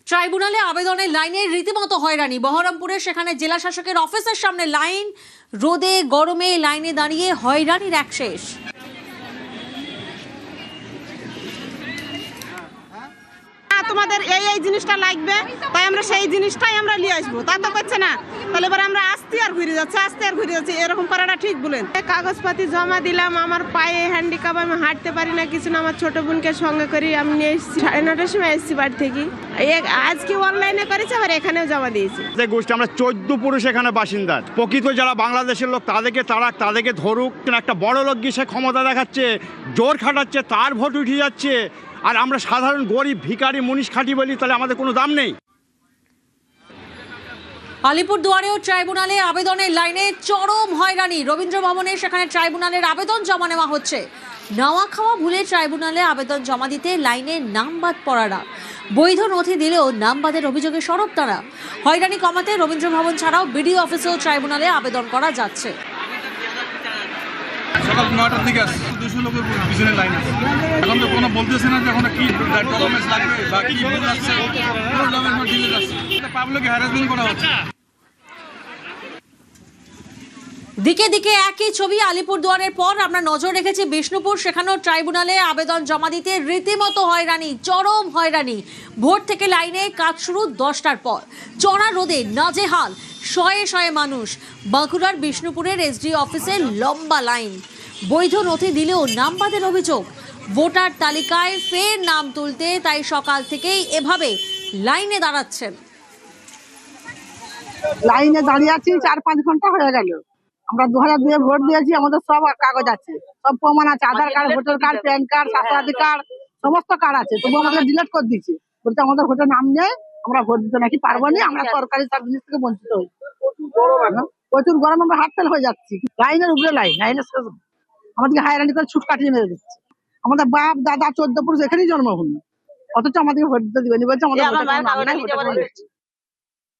ট্রাইব্যুনালে আবেদনের লাইনে রীতিমতো হয়রানি। বহরমপুরে সেখানে জেলা শাসকের অফিসের সামনে লাইন, রোদে গরমে লাইনে দাঁড়িয়ে হয়রানির এক শেষ। তোমাদের এই জিনিসটা লাগবে, তাই আমরা সেই জিনিসটাই আমরা নিয়ে আসবো, তা তো করছে না। তাহলে এবার আমরা আসতে আর ঘুরে যাচ্ছি, এরকম করাটা ঠিক বলেন। কাগজপাতি জমা দিলাম, আমার পায়ে হ্যান্ডিক্যাপ, আমি হাঁটতে পারি না কিছু না। আমার ছোট বোনকে সঙ্গে করে আমি নিয়ে এসেছি, 9:30টার সময় এসেছি বাড়ি থেকে। আজকে অনলাইনে করেছি, আবার এখানেও জমা দিয়েছি। গোষ্ঠী আমরা 14 পুরুষ এখানে বাসিন্দা। প্রকৃত যারা বাংলাদেশের লোক তাদেরকে ধরুক। একটা বড় লোক গিয়ে সে ক্ষমতা দেখাচ্ছে, জোর খাটাচ্ছে, তার ভোট উঠে যাচ্ছে, আর আমরা সাধারণ গরিব ভিখারি মুনিশ খাটি বলি, তাহলে আমাদের কোনো দাম নেই। আলিপুরদুয়ারেও ট্রাইব্যুনালে আবেদনের লাইনে চরম হয়রানি। রবীন্দ্র ভবনে সেখানে ট্রাইব্যুনালের আবেদন জমা নেওয়া হচ্ছে। নাওয়া খাওয়া ভুলে ট্রাইব্যুনালে আবেদন জমা দিতে লাইনে নাম বাদ পড়ারা, বৈধ নথি দিলেও নাম বাদের অভিযোগে সরব তারা। হয়রানি কমাতে রবীন্দ্র ভবন ছাড়াও বিডিও অফিসেও ট্রাইব্যুনালে আবেদন করা যাচ্ছে। সকাল 9টার দিকে আসছে, 200 লোকের পিছনে লাইন আছে। এখন তো কোনো বলতেছে না যে এখন কি ডকুমেন্টস লাগবে বা কি ভুল আছে, কোনো ডকুমেন্ট দিলে যাচ্ছে। পাবলিক হ্যারাসমেন্ট করা হচ্ছে। দিকে দিকে একই ছবি। আলিপুরদুয়ারের পর আমরা নজর রেখেছি বিষ্ণুপুর, সেখানেও ট্রাইব্যুনালে আবেদন জমা দিতে রীতিমতো হয়রানি, চরম হয়রানি। ভোর থেকে লাইনে কাজ শুরু 10টার পর, চড়া রোদে নাজেহাল শয়ে শয়ে মানুষ। বাঁকুড়ার বিষ্ণুপুরের এসডি অফিসে লম্বা লাইন, বৈধ নথি দিলেও নাম বাদের অভিযোগ। ভোটার তালিকায় ফের নাম তুলতে তাই সকাল থেকেই এভাবে লাইনে দাঁড়াচ্ছেন। লাইনে দাঁড়িয়ে আছি 4-5 ঘন্টা হয়ে গেল। আমরা 2002 ভোট দিয়েছি, আমাদের সব কাগজ আছে, সব প্রমাণ আছে, Aadhaar card, voter card, PAN card, স্বাস্থ্য কার্ড, সমস্ত কার্ড আছে। তবু আমাদের ডিলিট করে দিচ্ছে, বলতে আমাদের ভোটের নাম নেই, আমরা ভোট দিতে নাকি পারবো না, আমরা সরকারি সব জিনিস থেকে বঞ্চিত হই। প্রচুর গরম, আমরা হাত ফেল হয়ে যাচ্ছি। লাইনের উপরে লাইনের আমাদেরকে হায়রানি করে ছুট কাটিয়ে মেরে দিচ্ছে। আমাদের বাপ দাদা 14 পুরুষ এখানেই জন্মভূমি, অথচ আমাদেরকে ভোট দিতে দিবেনি, বলছে আমাদের ভোটের নাম নাই, ভোটের নাম দিচ্ছে।